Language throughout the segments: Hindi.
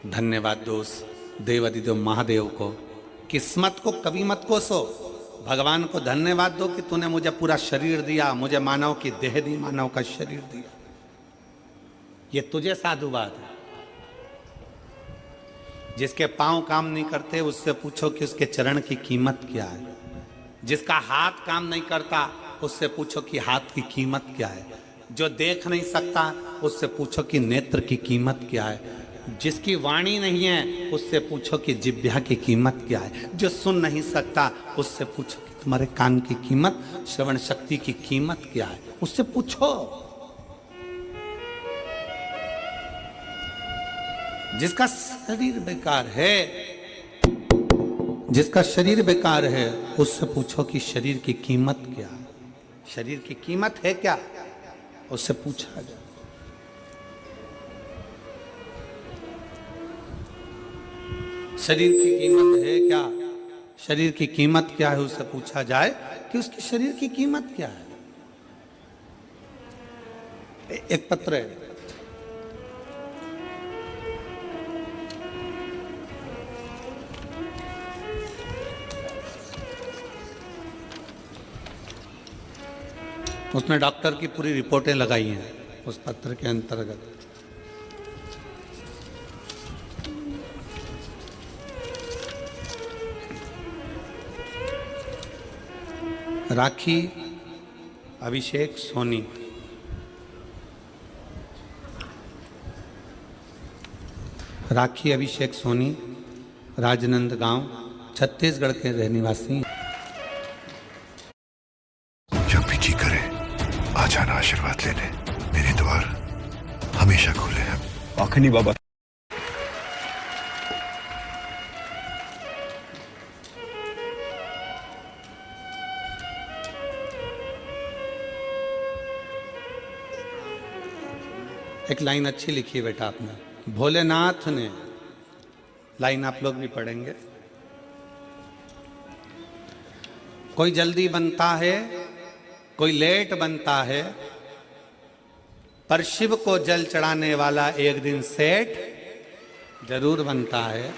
धन्यवाद दोस्त देवादिदेव महादेव को। किस्मत को कभी मत कोसो, भगवान को धन्यवाद दो कि तूने मुझे पूरा शरीर दिया, मुझे मानव की देह दी, मानव का शरीर दिया। ये तुझे साधुवाद है। जिसके पांव काम नहीं करते उससे पूछो कि उसके चरण की कीमत क्या है। जिसका हाथ काम नहीं करता उससे पूछो कि हाथ की कीमत क्या है। जो देख नहीं सकता उससे पूछो कि नेत्र की कीमत क्या है। जिसकी वाणी नहीं है उससे पूछो कि जिह्वा की कीमत क्या है। जो सुन नहीं सकता उससे पूछो कि तुम्हारे कान की कीमत, श्रवण शक्ति की कीमत क्या है, उससे पूछो। जिसका शरीर बेकार है, जिसका शरीर बेकार है उससे पूछो कि शरीर की कीमत क्या है। शरीर की कीमत है क्या, उससे पूछा जाए। शरीर की कीमत है क्या, शरीर की कीमत क्या है, उससे पूछा जाए कि उसके शरीर की कीमत क्या है। एक पत्र है, उसने डॉक्टर की पूरी रिपोर्टें लगाई हैं उस पत्र के अंतर्गत। राखी अभिषेक सोनी, राखी अभिषेक सोनी राजनंदगांव छत्तीसगढ़ के रहने वासी। जब भी जी करे आ जाना आशीर्वाद लेने, मेरे द्वार हमेशा खुले हैं। आखनी बाबा। एक लाइन अच्छी लिखी है बेटा आपने, भोलेनाथ ने, लाइन आप लोग भी पढ़ेंगे। कोई जल्दी बनता है, कोई लेट बनता है, पर शिव को जल चढ़ाने वाला एक दिन सेठ जरूर बनता है।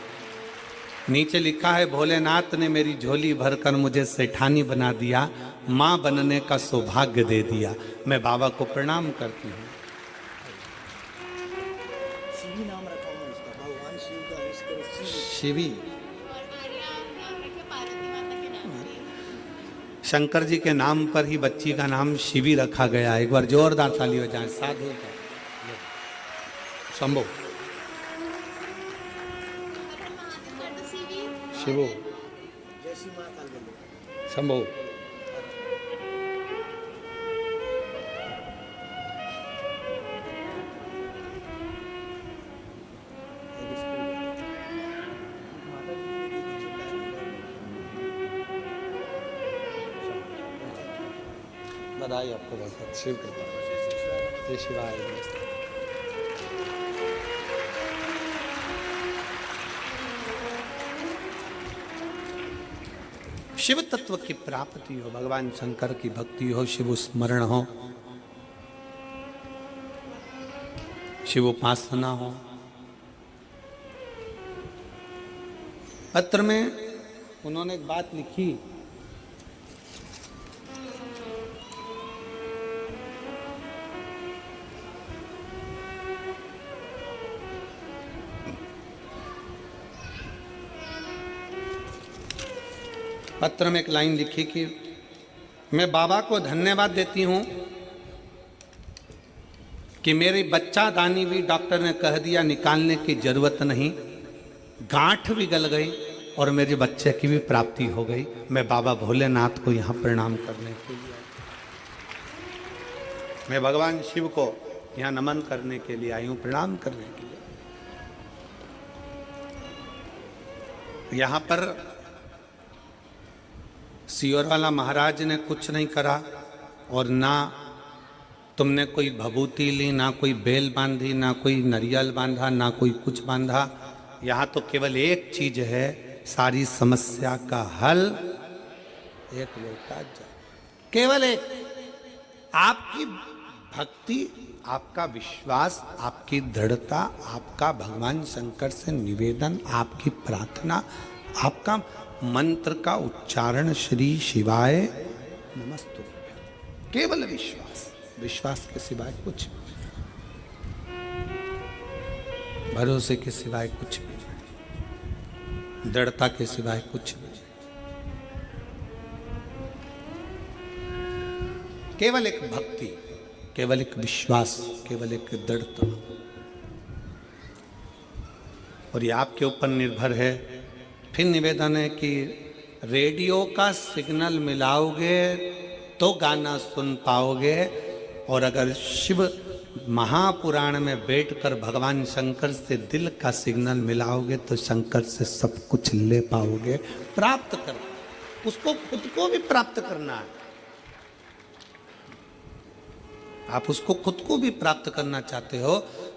नीचे लिखा है, भोलेनाथ ने मेरी झोली भरकर मुझे सेठानी बना दिया, मां बनने का सौभाग्य दे दिया। मैं बाबा को प्रणाम करती हूँ। शिवी नाम रखा हुआ इसका, भगवान शिव का इसका शिवी, शंकर जी के नाम पर ही बच्ची का नाम शिवी रखा गया। एक बार जोरदार ताली हो जाए। साधु का शंभो, शिवो, जैसी माँ का ले शंभो। बधाई आपको बहुत बहुत। शिव कृपा, जय शिवाय। शिव तत्व की प्राप्ति हो, भगवान शंकर की भक्ति हो, शिव स्मरण हो, शिव उपासना हो। पत्र में उन्होंने एक बात लिखी, पत्र में एक लाइन लिखी कि मैं बाबा को धन्यवाद देती हूं कि मेरी बच्चा दानी भी डॉक्टर ने कह दिया निकालने की जरूरत नहीं, गांठ भी गल गई और मेरे बच्चे की भी प्राप्ति हो गई। मैं बाबा भोलेनाथ को यहाँ प्रणाम करने के लिए, मैं भगवान शिव को यहाँ नमन करने के लिए आई हूँ, प्रणाम करने के लिए। यहाँ पर सियोर वाला महाराज ने कुछ नहीं करा और ना तुमने कोई भभूति ली, ना कोई बेल बांधी, ना कोई नरियल बांधा, ना कोई कुछ बांधा। यहाँ तो केवल एक चीज है, सारी समस्या का हल एक लोटा जल, केवल एक। आपकी भक्ति आपका विश्वास, आपकी दृढ़ता, आपका भगवान शंकर से निवेदन, आपकी प्रार्थना, आपका मंत्र का उच्चारण श्री शिवाय नमस्तुभ्यं, केवल विश्वास, विश्वास के सिवाय कुछ भी, भरोसे के सिवाय कुछ भी नहीं, दृढ़ता के सिवाय कुछ भी नहीं, केवल एक भक्ति, केवल एक विश्वास, केवल एक दृढ़ता। और ये आपके ऊपर निर्भर है। फिर निवेदन है कि रेडियो का सिग्नल मिलाओगे तो गाना सुन पाओगे, और अगर शिव महापुराण में बैठकर भगवान शंकर से दिल का सिग्नल मिलाओगे तो शंकर से सब कुछ ले पाओगे, प्राप्त कर, उसको खुद को भी प्राप्त करना है। आप उसको खुद को भी प्राप्त करना चाहते हो,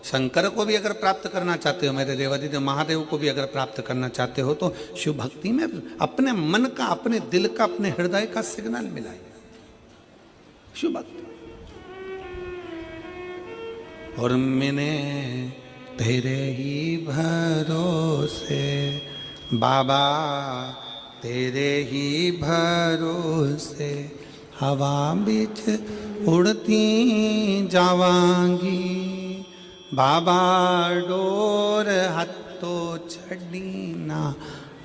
शंकर को भी अगर प्राप्त करना चाहते हो, मेरे देवादिदेव महादेव को भी अगर प्राप्त करना चाहते हो, तो शिव भक्ति में अपने मन का, अपने दिल का, अपने हृदय का सिग्नल मिलाइए, शिव भक्ति। और मैंने तेरे ही भरोसे बाबा, तेरे ही भरोसे हवा बीच उड़ती जावांगी, बाबा डोर हत्तो छड़ी ना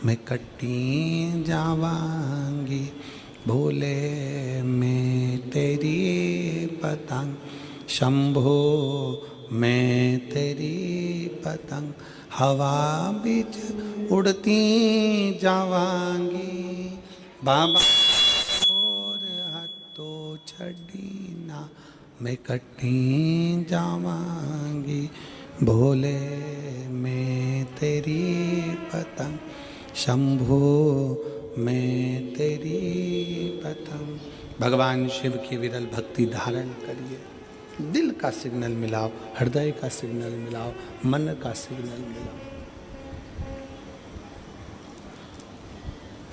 मैं कटी जावांगी, भोले मैं तेरी पतंग, शंभो मैं तेरी पतंग, हवा बीच उड़ती जावांगी, बाबा छड़ी ना मैं कटी जावांगी, भोले मैं तेरी पतंग, शंभो मैं तेरी पतंग। भगवान शिव की विरल भक्ति धारण करिए, दिल का सिग्नल मिलाओ, हृदय का सिग्नल मिलाओ, मन का सिग्नल मिलाओ।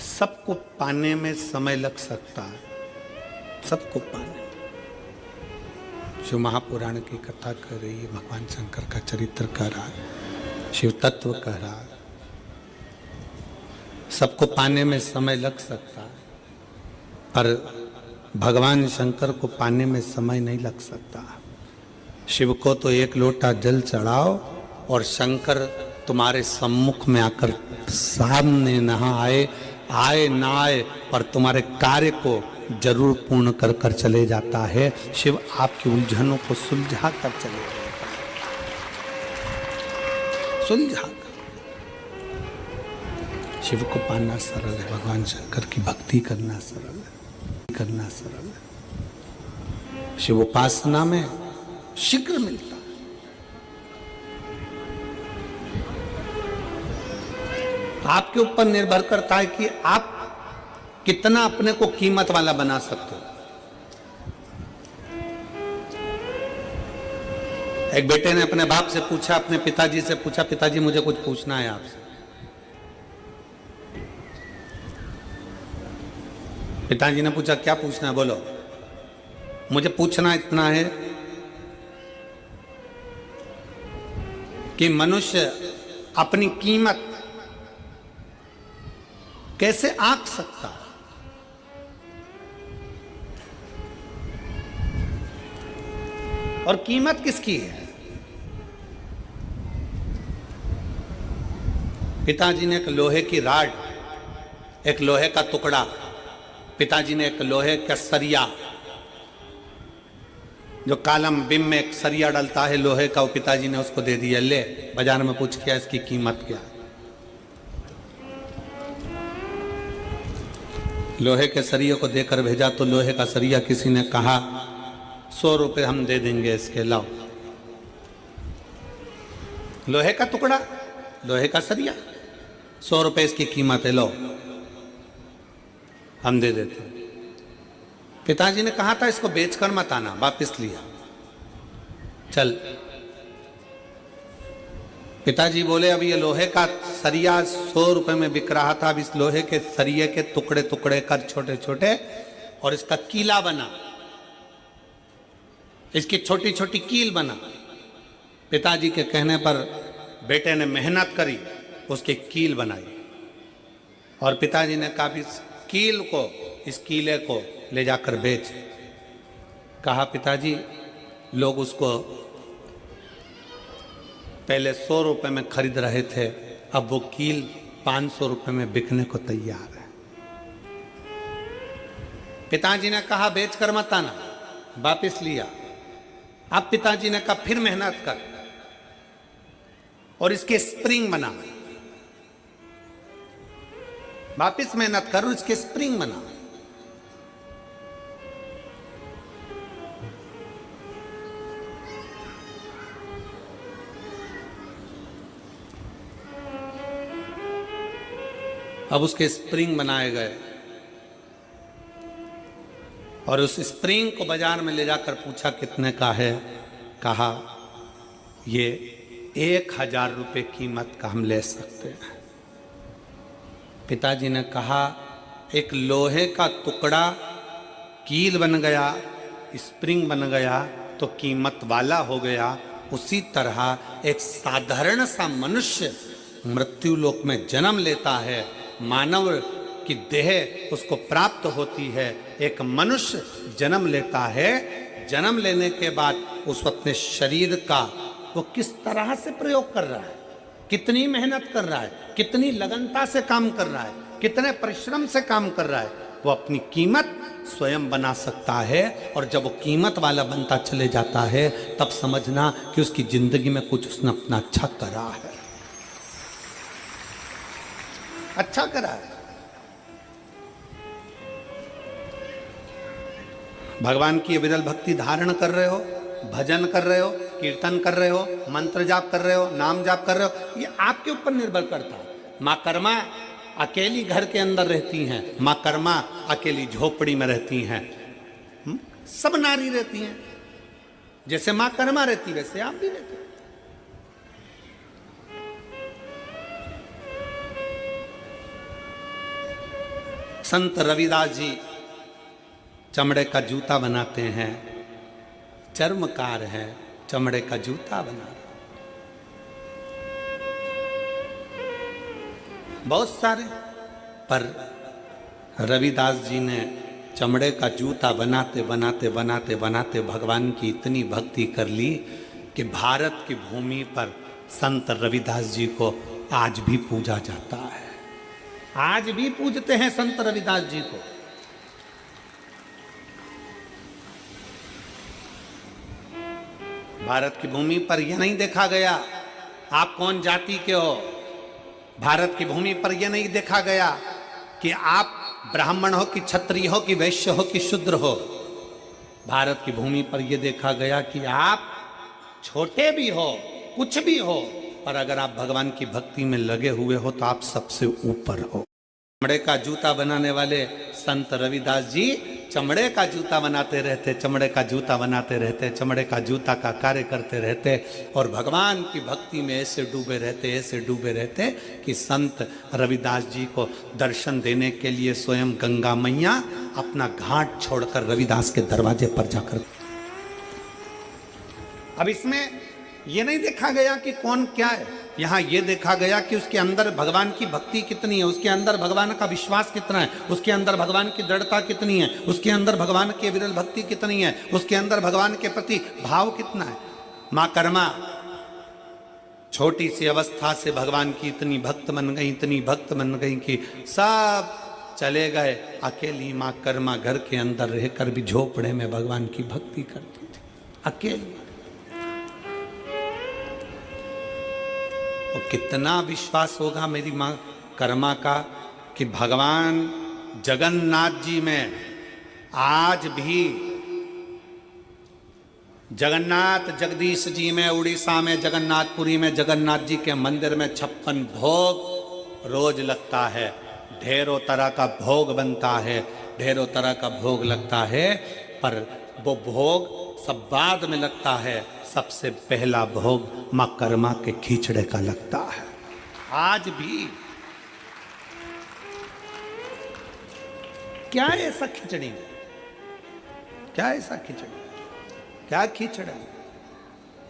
सबको पाने में समय लग सकता है, सबको पाने। शिव महापुराण की कथा कर रही है, भगवान शंकर का चरित्र कह रहा है, शिव तत्व कह रहा है, सबको पाने में समय लग सकता है, पर भगवान शंकर को पाने में समय नहीं लग सकता। शिव को तो एक लोटा जल चढ़ाओ और शंकर तुम्हारे सम्मुख में आकर सामने नहा आए, आए ना आए, पर तुम्हारे कार्य को जरूर पूर्ण कर कर चले जाता है। शिव आपकी उलझनों को सुलझा कर चले जाता है, सुलझा कर। शिव को पाना सरल है, भगवान शंकर की भक्ति करना सरल है, करना सरल है। शिव उपासना में शीघ्र मिलता है। आपके ऊपर निर्भर करता है कि आप कितना अपने को कीमत वाला बना सकते हो। एक बेटे ने अपने बाप से पूछा, अपने पिताजी से पूछा, पिताजी मुझे कुछ पूछना है आपसे। पिताजी ने पूछा, क्या पूछना है, बोलो। मुझे पूछना इतना है कि मनुष्य अपनी कीमत कैसे आंक सकता है? और कीमत किसकी है? पिताजी ने एक लोहे की राड, एक लोहे का टुकड़ा, पिताजी ने एक लोहे का सरिया, जो कालम बिम में एक सरिया डलता है लोहे का, वो पिताजी ने उसको दे दिया, ले बाजार में पूछ किया इसकी कीमत क्या है। लोहे के सरिये को देकर भेजा तो लोहे का सरिया किसी ने कहा 100 रुपए हम दे देंगे इसके, लाओ। लोहे का टुकड़ा, लोहे का सरिया, 100 रुपए इसकी कीमत है, लो हम दे देते। पिताजी ने कहा था इसको बेचकर मत आना, वापिस लिया। चल, पिताजी बोले अब ये लोहे का सरिया 100 रुपए में बिक रहा था, अब इस लोहे के सरिये के टुकड़े टुकड़े कर छोटे छोटे और इसका कीला बना, इसकी छोटी छोटी कील बना। पिताजी के कहने पर बेटे ने मेहनत करी, उसकी कील बनाई। और पिताजी ने कहा इस कील को, इस कीले को ले जाकर बेच। कहा पिताजी लोग उसको पहले 100 रुपए में खरीद रहे थे, अब वो कील 500 रुपए में बिकने को तैयार है। पिताजी ने कहा बेच कर मत आना, वापिस लिया। अब पिताजी ने कहा फिर मेहनत कर और इसके स्प्रिंग बना, वापिस मेहनत कर और इसके स्प्रिंग बना। अब उसके स्प्रिंग बनाए गए और उस स्प्रिंग को बाजार में ले जाकर पूछा कितने का है। कहा ये 1000 रुपये कीमत का हम ले सकते हैं। पिताजी ने कहा एक लोहे का टुकड़ा कील बन गया, स्प्रिंग बन गया तो कीमत वाला हो गया। उसी तरह एक साधारण सा मनुष्य मृत्यु लोक में जन्म लेता है, मानव की देह उसको प्राप्त होती है। एक मनुष्य जन्म लेता है, जन्म लेने के बाद उस अपने शरीर का वो किस तरह से प्रयोग कर रहा है, कितनी मेहनत कर रहा है, कितनी लगनता से काम कर रहा है, कितने परिश्रम से काम कर रहा है, वो अपनी कीमत स्वयं बना सकता है। और जब वो कीमत वाला बनता चले जाता है तब समझना कि उसकी जिंदगी में कुछ उसने अपना अच्छा करा है, अच्छा करा है। भगवान की विरल भक्ति धारण कर रहे हो, भजन कर रहे हो, कीर्तन कर रहे हो, मंत्र जाप कर रहे हो, नाम जाप कर रहे हो, ये आपके ऊपर निर्भर करता है। माँ कर्मा अकेली घर के अंदर रहती हैं, माँ कर्मा अकेली झोपड़ी में रहती हैं। सब नारी रहती हैं, जैसे माँ कर्मा रहती वैसे आप भी रहते। संत रविदास जी चमड़े का जूता बनाते हैं, चर्मकार है, चमड़े का जूता बना रहे। बहुत सारे, पर रविदास जी ने चमड़े का जूता बनाते बनाते बनाते बनाते भगवान की इतनी भक्ति कर ली कि भारत की भूमि पर संत रविदास जी को आज भी पूजा जाता है। आज भी पूजते हैं संत रविदास जी को। भारत की भूमि पर यह नहीं देखा गया आप कौन जाति के हो। भारत की भूमि पर यह नहीं देखा गया कि आप ब्राह्मण हो कि क्षत्रिय हो कि वैश्य हो कि शूद्र हो। भारत की भूमि पर यह देखा गया कि आप छोटे भी हो, कुछ भी हो, पर अगर आप भगवान की भक्ति में लगे हुए हो तो आप सबसे ऊपर हो। चमड़े का जूता बनाने वाले संत रविदास जी चमड़े का जूता बनाते रहते, चमड़े का जूता बनाते रहते, चमड़े का जूता का कार्य करते रहते और भगवान की भक्ति में ऐसे डूबे रहते, ऐसे डूबे रहते कि संत रविदास जी को दर्शन देने के लिए स्वयं गंगा मैया अपना घाट छोड़कर रविदास के दरवाजे पर जाकर। अब इसमें यह नहीं देखा गया कि कौन क्या है, यहाँ ये देखा गया कि उसके अंदर भगवान की भक्ति कितनी है, उसके अंदर भगवान का विश्वास कितना है, उसके अंदर भगवान की दृढ़ता कितनी है, उसके अंदर भगवान की विरल भक्ति कितनी है, उसके अंदर भगवान के प्रति भाव कितना है। माँ कर्मा छोटी सी अवस्था से भगवान की इतनी भक्त बन गई, इतनी भक्त बन गई कि सब चले गए। अकेली माँ कर्मा घर के अंदर रहकर भी झोपड़े में भगवान की भक्ति करती थी, अकेली। और कितना विश्वास होगा मेरी माँ कर्मा का कि भगवान जगन्नाथ जी में आज भी, जगन्नाथ जगदीश जी में उड़ीसा में जगन्नाथपुरी में जगन्नाथ जी के मंदिर में 56 भोग रोज लगता है। ढेरों तरह का भोग बनता है, ढेरों तरह का भोग लगता है, पर वो भोग सब बाद में लगता है। सबसे पहला भोग माँ कर्मा के खिचड़े का लगता है। आज भी क्या ऐसा खिचड़ी, क्या ऐसा खिचड़ी। क्या खींचड़ा?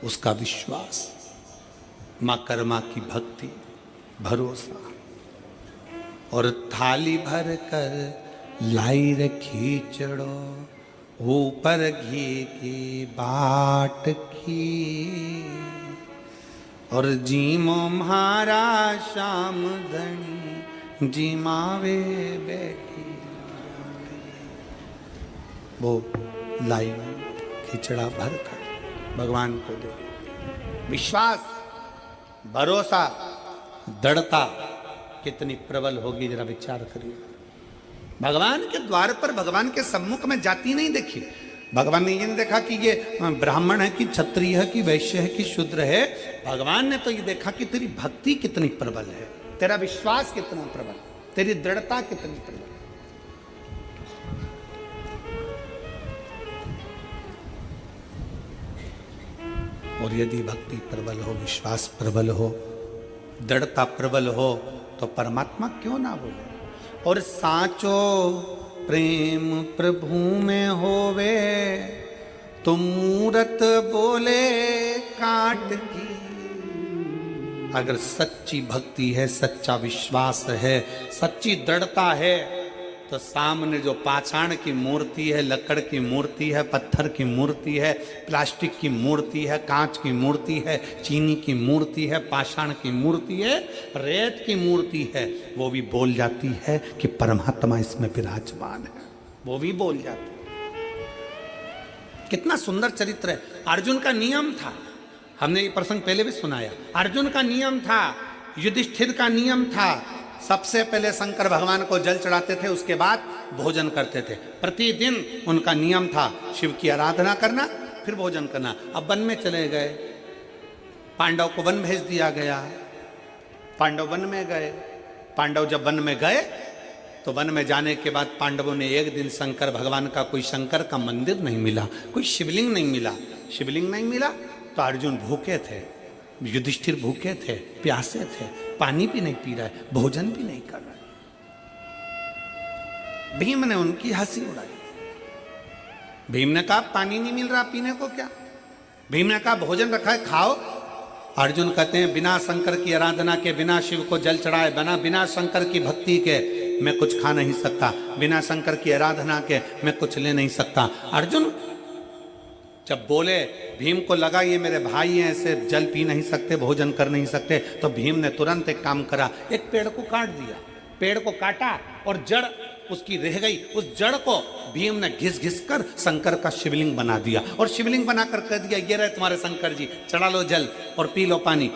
उसका विश्वास, मां कर्मा की भक्ति, भरोसा। और थाली भर कर लाई रे खींचड़ो, ऊपर घी की बाट की। और जीमो म्हारा श्याम धनी, जीमावे बैठी। वो लाई खिचड़ा भर कर भगवान को दे। विश्वास, भरोसा, दृढ़ता कितनी प्रबल होगी, जरा विचार करिए। भगवान के द्वार पर, भगवान के सम्मुख में जाती नहीं देखी। भगवान ने ये नहीं देखा कि ये ब्राह्मण है कि क्षत्रिय है कि वैश्य है कि शूद्र है। भगवान ने तो ये देखा कि तेरी भक्ति कितनी प्रबल है, तेरा विश्वास कितना प्रबल, तेरी दृढ़ता कितनी प्रबल। और यदि भक्ति प्रबल हो, विश्वास प्रबल हो, दृढ़ता प्रबल हो, तो परमात्मा क्यों ना बोले। और साचो प्रेम प्रभु में होवे, तो मूरत बोले काट की। अगर सच्ची भक्ति है, सच्चा विश्वास है, सच्ची दृढ़ता है, तो सामने जो पाषाण की मूर्ति है, लकड़ की मूर्ति है, पत्थर की मूर्ति है, प्लास्टिक की मूर्ति है, कांच की मूर्ति है, चीनी की मूर्ति है, पाषाण की मूर्ति है, रेत की मूर्ति है, वो भी बोल जाती है कि परमात्मा इसमें विराजमान है। वो भी बोल जाती है। कितना सुंदर चरित्र है। अर्जुन का नियम था, हमने ये प्रसंग पहले भी सुनाया। अर्जुन का नियम था, युधिष्ठिर का नियम था, सबसे पहले शंकर भगवान को जल चढ़ाते थे, उसके बाद भोजन करते थे। प्रतिदिन उनका नियम था शिव की आराधना करना, फिर भोजन करना। अब वन में चले गए, पांडव को वन भेज दिया गया। पांडव वन में गए। पांडव जब वन में गए तो वन में जाने के बाद पांडवों ने एक दिन शंकर भगवान का, कोई शंकर का मंदिर नहीं मिला, कोई शिवलिंग नहीं मिला। शिवलिंग नहीं मिला तो अर्जुन भूखे थे, युधिष्ठिर भूखे थे, प्यासे थे, पानी भी नहीं पी रहे, भोजन भी नहीं कर रहे। भीम ने उनकी हंसी उड़ाई। भीम ने कहा पानी नहीं मिल रहा पीने को क्या? भीम ने कहा भोजन रखा है खाओ। अर्जुन कहते हैं बिना शंकर की आराधना के, बिना शिव को जल चढ़ाए, बिना शंकर की भक्ति के मैं कुछ खा नहीं सकता, बिना शंकर की आराधना के मैं कुछ ले नहीं सकता। अर्जुन जब बोले, भीम को लगा ये मेरे भाई हैं, ऐसे जल पी नहीं सकते, भोजन कर नहीं सकते, तो भीम ने तुरंत एक काम करा, एक पेड़ को काट दिया। पेड़ को काटा और जड़ उसकी रह गई, उस जड़ को भीम ने घिस घिस कर शंकर का शिवलिंग बना दिया। और शिवलिंग बनाकर कह दिया ये रहे तुम्हारे शंकर जी, चढ़ा लो जल और पी लो पानी।